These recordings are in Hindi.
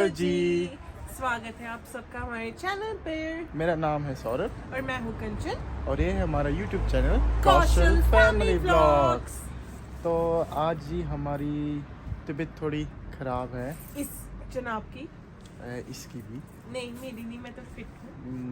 जी। स्वागत है आप सबका हमारे चैनल पर। मेरा नाम है सौरभ और मैं हूँ कंचन। और ये है हमारा YouTube चैनल कौशल फैमिली व्लॉग्स। तो आज जी हमारी तबीयत थोड़ी ख़राब है। इस जनाब की इसकी भी नहीं, मेरी नहीं, मैं तो फिट हूँ।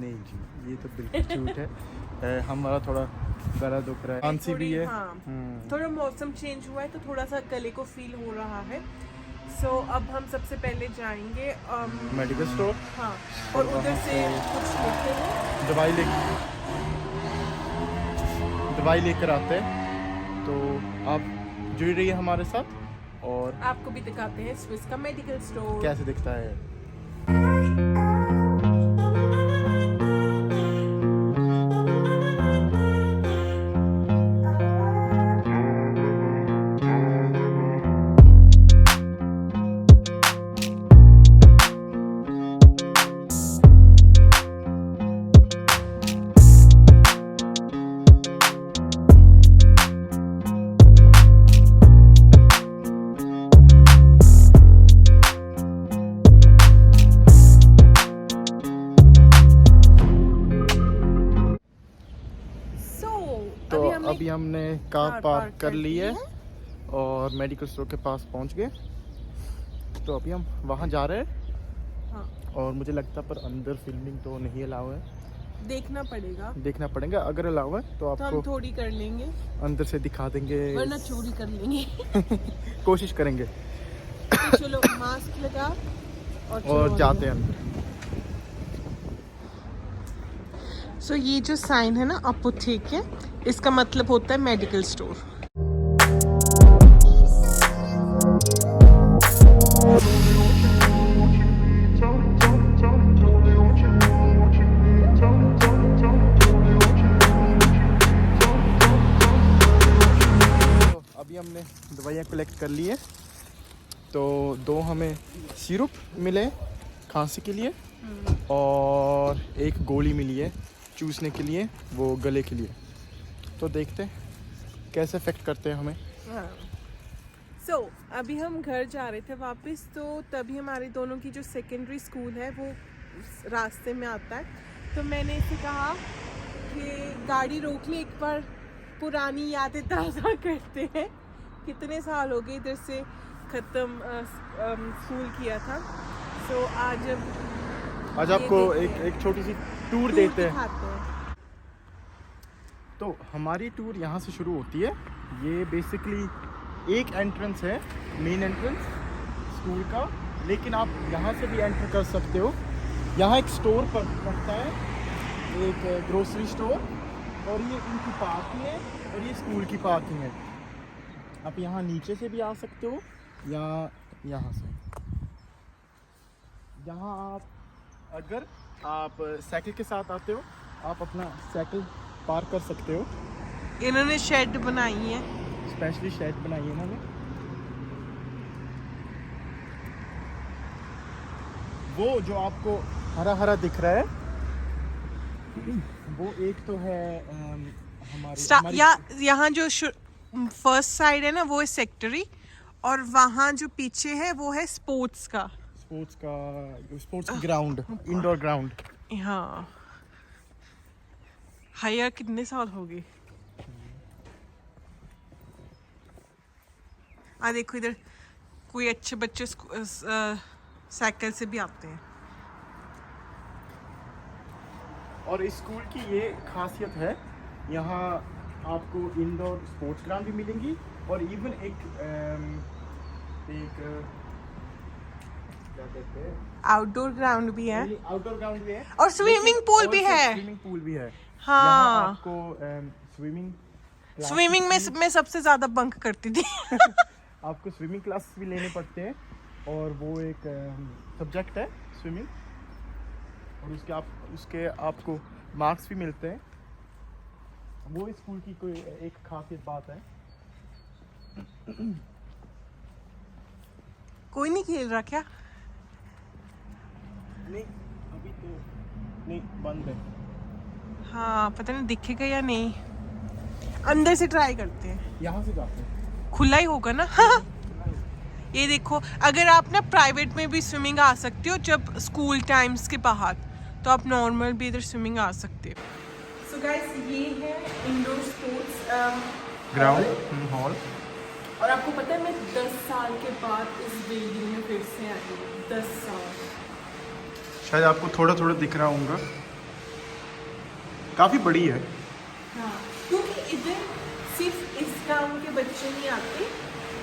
नहीं जी, ये तो बिल्कुल झूठ है। हमारा थोड़ा गला दुख रहा है, खांसी भी है। हाँ, थोड़ा मौसम चेंज हुआ है तो थोड़ा सा गले को फील हो रहा है। सो अब हम सबसे पहले जाएंगे मेडिकल स्टोर। हाँ, और उधर से कुछ लेते हैं, दवाई लेकर आते हैं। तो आप जुड़ रही है हमारे साथ और आपको भी दिखाते हैं स्विस का मेडिकल स्टोर कैसे दिखता है। तो अभी हमने कार पार्क कर ली है और मेडिकल स्टोर के पास पहुंच गए। तो अभी हम वहां जा रहे हैं। हाँ। और मुझे लगता है पर अंदर फिल्मिंग तो नहीं अलाउ है। देखना पड़ेगा। अगर अलाउ है तो आपको हम थोड़ी कर लेंगे, अंदर से दिखा देंगे, वरना चोरी कर लेंगे। कोशिश करेंगे। तो चलो मास्क लगा और जाते हैं अंदर। सो ये जो साइन है ना अपोथेके, इसका मतलब होता है मेडिकल स्टोर। तो अभी हमने दवाइयाँ कलेक्ट कर ली है। तो 2 हमें सिरप मिले खांसी के लिए और एक गोली मिली है चूसने के लिए, वो गले के लिए। तो देखते हैं कैसे इफेक्ट करते हैं हमें। सो अभी हम घर जा रहे थे वापस, तो तभी हमारे दोनों की जो सेकेंडरी स्कूल है वो रास्ते में आता है। तो मैंने इसे कहा कि गाड़ी रोक ले, एक बार पुरानी यादें ताज़ा करते हैं। कितने साल हो गए इधर से ख़त्म स्कूल किया था। सो आज आपको एक छोटी सी टूर देते हैं। तो हमारी टूर यहाँ से शुरू होती है। ये बेसिकली एक एंट्रेंस है, मेन एंट्रेंस स्कूल का, लेकिन आप यहाँ से भी एंटर कर सकते हो। यहाँ एक स्टोर पड़ता है, एक ग्रोसरी स्टोर, और ये इनकी पार्किंग है और ये स्कूल की पार्किंग है। आप यहाँ नीचे से भी आ सकते हो या यहाँ से। यहाँ अगर आप साइकिल के साथ आते हो, आप अपना साइकिल पार्क कर सकते हो। इन्होंने शेड बनाई है, स्पेशली शेड बनाई है इन्होंने। वो जो आपको हरा हरा दिख रहा है, वो एक तो है हमारी यहाँ जो फर्स्ट साइड है ना वो है सेक्टरी, और वहाँ जो पीछे है वो है स्पोर्ट्स ग्राउंड, इंडोर ग्राउंड। हाँ, हायर कितने साल हो गए। देखो इधर कोई अच्छे बच्चे साइकिल से भी आते हैं। और इस स्कूल की ये खासियत है, यहाँ आपको इंडोर स्पोर्ट्स ग्राउंड भी मिलेंगी और इवन एक क्या कहते हैं, आउटडोर ग्राउंड भी है, और स्विमिंग पूल भी है। हाँ, आपको स्विमिंग में मैं सबसे ज्यादा बंक करती थी। आपको स्विमिंग क्लास भी लेने पड़ते हैं और वो एक सब्जेक्ट है स्विमिंग, और उसके आपको मार्क्स भी मिलते हैं। वो स्कूल की कोई एक खासियत बात है। कोई नहीं खेल रहा क्या? नहीं, अभी तो नहीं, बंद है। हाँ, पता नहीं दिखेगा या नहीं। अंदर से ट्राई करते हैं, यहाँ से जाते हैं, खुला ही होगा ना। ये देखो, अगर आप ना प्राइवेट में भी स्विमिंग आ सकते हो जब स्कूल टाइम्स के बाद, तो आप नॉर्मल भी इधर स्विमिंग आ सकते हो। सो गाइस, ये है इंडोर स्पोर्ट्स ग्राउंड हॉल। और आपको पता है मैं 10 साल के बाद इस बिल्डिंग में फिर से आई हूँ। 10 साल। शायद आपको थोड़ा थोड़ा दिख रहा होगा, काफ़ी बड़ी है। हाँ, क्योंकि इधर सिर्फ इस गांव के बच्चे नहीं आते,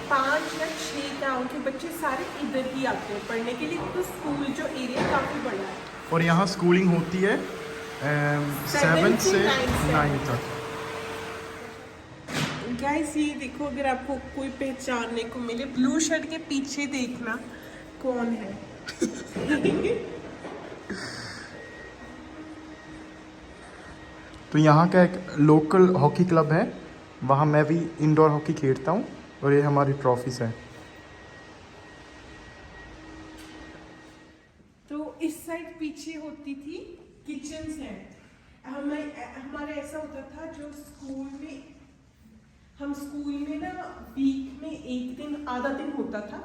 5 या 6 गांव के बच्चे सारे इधर ही आते हैं पढ़ने के लिए, तो स्कूल जो एरिया काफ़ी बड़ा है। और यहाँ स्कूलिंग होती है 7 से 9 तक। गाइस, ये देखो, अगर आपको कोई पहचानने को मिले, ब्लू शर्ट के पीछे देखना कौन है। तो यहाँ का एक लोकल हॉकी क्लब है, वहाँ मैं भी इंडोर हॉकी खेलता हूँ, और ये हमारी ट्रॉफीज है। तो इस साइड पीछे होती थी किचन है। हमारे ऐसा होता था, जो स्कूल में हम स्कूल में ना वीक में एक दिन आधा दिन होता था,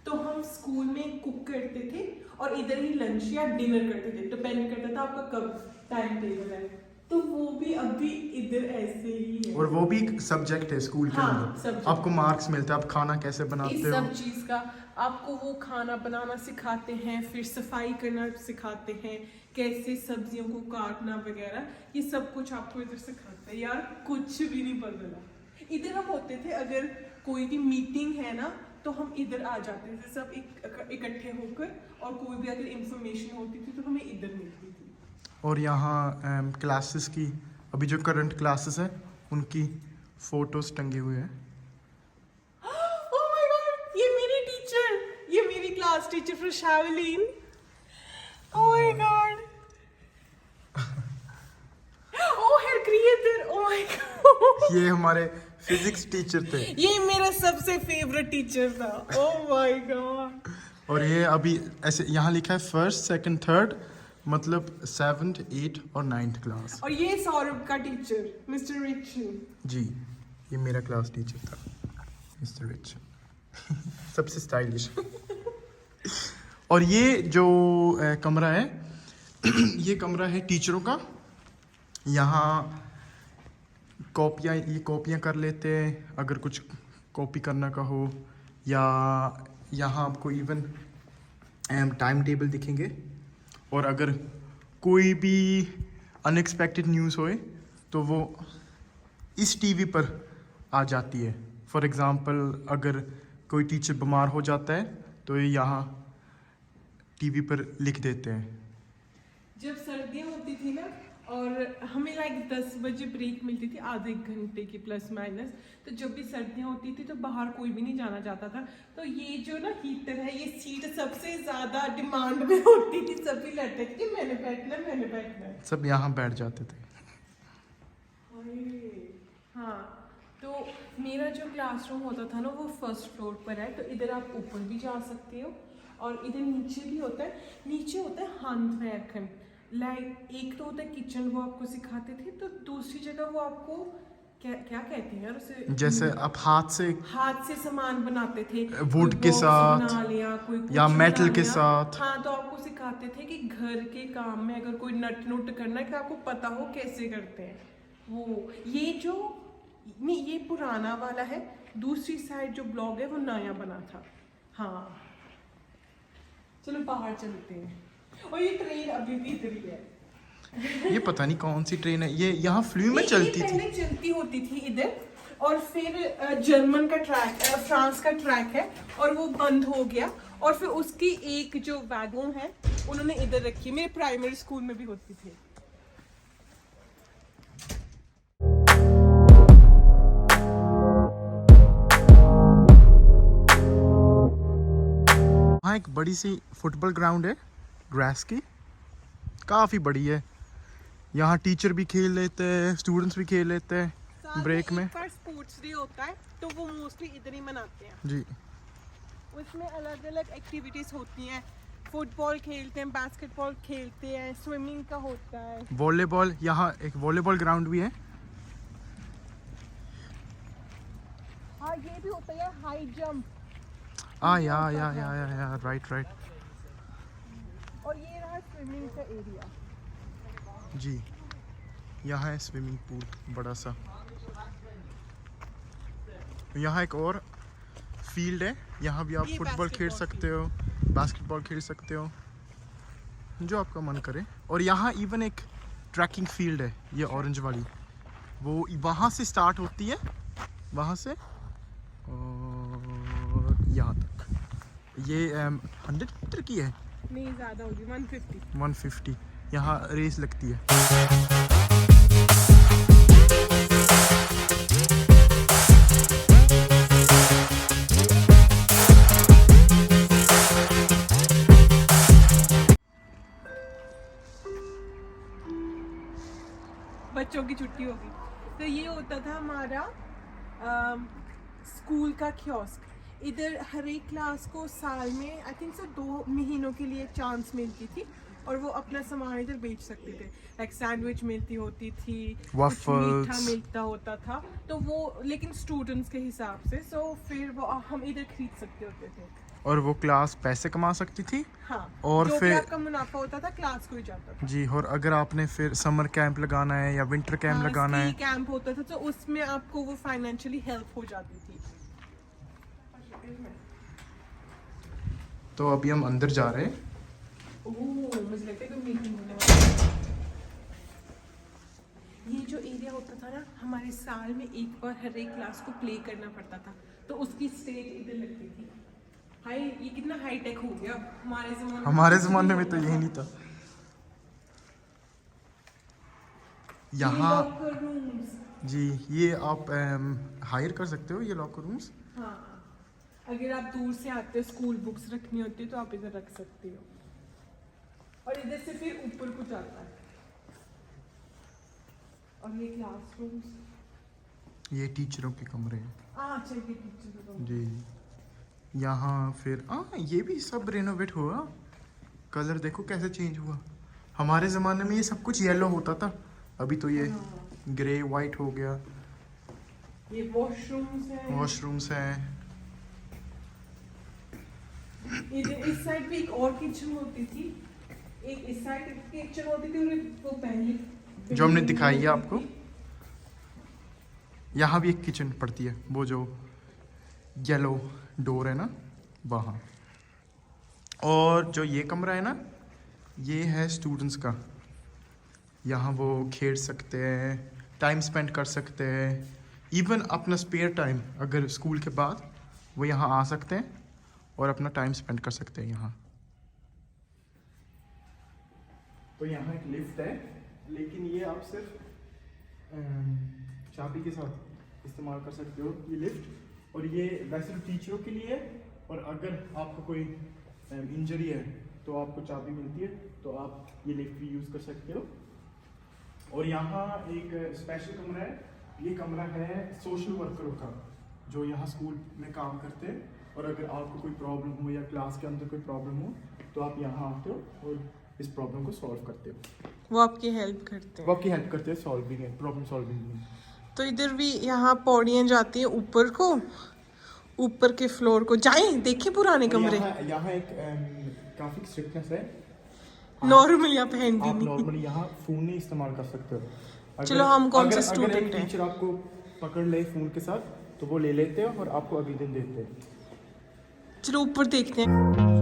तो हम स्कूल में कुक करते थे और इधर ही लंच या डिनर करते थे, डिपेंड करता था आपका कब टाइम टेबल है। तो वो भी अभी इधर ऐसे ही है। और वो भी एक सब्जेक्ट है स्कूल के अंदर। आपको मार्क्स मिलते हैं, आप खाना कैसे बनाते हो, इस सब चीज़ का आपको वो खाना बनाना सिखाते हैं, फिर सफाई करना सिखाते हैं, कैसे सब्जियों को काटना वगैरह, ये सब कुछ आपको इधर सिखाते हैं। यार कुछ भी नहीं बदला। इधर हम होते थे, अगर कोई भी मीटिंग है ना, तो हम इधर आ जाते थे सब इकट्ठे होकर, और कोई भी अगर इंफॉर्मेशन होती थी तो हमें इधर मिलती थी। और यहाँ क्लासेस की, अभी जो करंट क्लासेस है उनकी फोटोज टंगे हुए हैं। ओह माय गॉड, ये मेरी टीचर, ये मेरी class teacher from Shaolin. Oh my God, oh her creator, oh my God. ये हमारे फिजिक्स टीचर थे। ये मेरा सबसे फेवरेट टीचर था। ओह माय गॉड। और ये अभी ऐसे यहाँ लिखा है 1st, 2nd, 3rd, मतलब 7th, 8th और 9th क्लास। और ये सौरभ का टीचर मिस्टर रिचन। जी, ये मेरा क्लास टीचर था, मिस्टर रिचन। सबसे स्टाइलिश। और ये जो कमरा है, ये कमरा है टीचरों का। यहाँ कॉपियाँ कर लेते हैं, अगर कुछ कॉपी करना का हो, या यहाँ आपको इवन टाइम टेबल दिखेंगे, और अगर कोई भी अनएक्सपेक्टेड न्यूज़ होए तो वो इस टीवी पर आ जाती है। फॉर एग्ज़ाम्पल, अगर कोई टीचर बीमार हो जाता है तो ये यहाँ टीवी पर लिख देते हैं। जब सर्दियाँ होती थी ना, और हमें लाइक 10 बजे ब्रेक मिलती थी, आधे घंटे की प्लस माइनस, तो जब भी सर्दियाँ होती थी तो बाहर कोई भी नहीं जाना चाहता था। तो ये जो ना हीटर है, ये सीट सबसे ज़्यादा डिमांड में होती थी, सभी लड़ते थे कि मैंने बैठना। सब यहाँ बैठ जाते थे। हाँ, तो मेरा जो क्लासरूम होता था ना, वो 1st फ्लोर पर है, तो इधर आप ऊपर भी जा सकते हो, और इधर नीचे भी होता है। नीचे होता है handwerken, लाइक एक तो होता है किचन, वो आपको सिखाते थे, तो दूसरी जगह वो आपको क्या कहते हैं यार उसे, जैसे आप हाथ से सामान बनाते थे, वुड के साथ या मेटल के साथ। हाँ, तो आपको सिखाते थे कि घर के काम में अगर कोई नट नुट करना है, कि आपको पता हो कैसे करते हैं वो। ये जो नहीं, ये पुराना वाला है, दूसरी साइड जो ब्लॉक है वो नया बना था। हाँ, चलो बाहर चलते हैं। और ये ट्रेन अभी भी इधर ही है। ये पता नहीं कौन सी ट्रेन है, ये यहाँ फ्लू में चलती थी। पहले चलती होती थी इधर, और फिर जर्मन का ट्रैक, फ्रांस का ट्रैक है, और वो बंद हो गया, और फिर उसकी एक जो वैगन है उन्होंने इधर रखी। मेरे प्राइमरी स्कूल में भी होती थी। वहाँ एक बड़ी सी फुटबॉल ग्राउंड है, ग्रास की, काफ़ी बड़ी है। यहाँ टीचर भी खेल लेते हैं, स्टूडेंट्स भी खेल लेते हैं ब्रेक में। स्पोर्ट्स डे होता है तो वो मोस्टली इधर ही मनाते हैं जी। उसमें अलग अलग एक्टिविटीज होती हैं, फुटबॉल खेलते हैं, बास्केटबॉल खेलते हैं, स्विमिंग का होता है, वॉलीबॉल, यहाँ एक वॉलीबॉल ग्राउंड भी है। हाँ, ये भी होता है हाई जंप। या राइट और ये रहा स्विमिंग का एरिया। जी, यहाँ है स्विमिंग पूल बड़ा सा। यहाँ एक और फील्ड है, यहाँ भी आप ये फुटबॉल खेल basketball सकते हो, बास्केटबॉल खेल सकते हो, जो आपका मन करे। और यहाँ इवन एक ट्रैकिंग फील्ड है, ये ऑरेंज वाली, वो वहाँ से स्टार्ट होती है, वहाँ से और यहाँ तक। ये 100 मीटर की है, नहीं ज़्यादा होगी, 150। 150। यहाँ रेस लगती है। बच्चों की छुट्टी होगी तो ये होता था हमारा स्कूल का कियोस्क। इधर हर एक क्लास को साल में आई थिंक सो 2 महीनों के लिए चांस मिलती थी और वो अपना सामान इधर बेच सकते थे। लाइक सैंडविच मिलती होती थी, कुछ Waffles. मीठा मिलता होता था, तो वो लेकिन स्टूडेंट्स के हिसाब से, सो फिर वो हम इधर खरीद सकते होते थे। और वो क्लास पैसे कमा सकती थी। हाँ, और जो फिर भी आपका मुनाफा होता था क्लास को ही जाता था। जी, और अगर आपने फिर समर कैंप लगाना है या विंटर कैंप हाँ, लगाना है, स्की कैंप होता था तो उसमें आपको वो फाइनेंशियली हेल्प हो जाती थी। तो अभी हम अंदर जा रहे हैं। ओह, मुझे लगता है कोई मीटिंग होने वाली है। ये जो एरिया होता था ना, हमारे साल में एक बार हर एक क्लास को प्ले करना पड़ता था, तो उसकी स्टेज इधर लगती थी। हाय, ये कितना हाई टेक हो गया। हमारे ज़माने में तो यही नहीं था। यहाँ लॉकर रूम्स। जी, ये आप हायर कर सकते हो ये लॉकर रूम्स। हाँ, अगर आप दूर से आते हो, स्कूल बुक्स रखनी होती है तो आप इधर रख सकते हो। और इधर से फिर ऊपर को जाता है। और ये क्लासरूम्स। ये टीचरों के कमरे हैं। अच्छा, ये टीचर का। जी, यहाँ फिर ये भी सब रेनोवेट हुआ। कलर देखो कैसे चेंज हुआ। हमारे ज़माने में ये सब कुछ येलो होता था, अभी तो ये ग्रे वाइट हो गया। ये वॉशरूम्स हैं। वॉशरूम्स हैं। इधर इस साइड पे एक और किचन होती थी, एक इस साइड किचन होती थी, और वो पहले जो हमने दिखाई है आपको। यहाँ भी एक किचन पड़ती है, वो जो येलो डोर है ना, वहाँ। और जो ये कमरा है ना, ये है स्टूडेंट्स का। यहाँ वो खेल सकते हैं, टाइम स्पेंड कर सकते हैं, इवन अपना स्पेयर टाइम अगर स्कूल के बाद वो यहाँ आ सकते हैं और अपना टाइम स्पेंड कर सकते हैं यहाँ। तो यहाँ एक लिफ्ट है, लेकिन ये आप सिर्फ चाबी के साथ इस्तेमाल कर सकते हो ये लिफ्ट। और ये वैसे टीचरों के लिए है, और अगर आपको कोई इंजरी है तो आपको चाबी मिलती है, तो आप ये लिफ्ट भी यूज़ कर सकते हो। और यहाँ एक स्पेशल कमरा है, ये कमरा है सोशल वर्करों का, जो यहाँ स्कूल में काम करते हैं। और अगर आपको कोई प्रॉब्लम हो या क्लास के अंदर कोई प्रॉब्लम हो, तो आप यहाँ आते हो और इस प्रॉब्लम को सॉल्व करते हो। वो आपकी हेल्प करते हैं। वो आपकी हेल्प करते हैं सॉल्विंग है, प्रॉब्लम सॉल्विंग में। तो इधर भी यहाँ पौड़ियाँ जाती हैं ऊपर को, ऊपर के फ्लोर को। जाएं, देखें पुराने कमरे। यहाँ एक काफ़ी स्ट्रिक्टनेस है। नॉर्मल आप हैंडी आप नहीं। नॉर्मली यहाँ फ़ोन नहीं इस्तेमाल कर सकते हो। चलो, हम कौन से अगर स्टूडेंट हैं। टीचर आपको पकड़ ले फ़ोन के साथ, तो वो ले लेते हैं और आपको अगले दिन देते हैं। चलो ऊपर देखते हैं।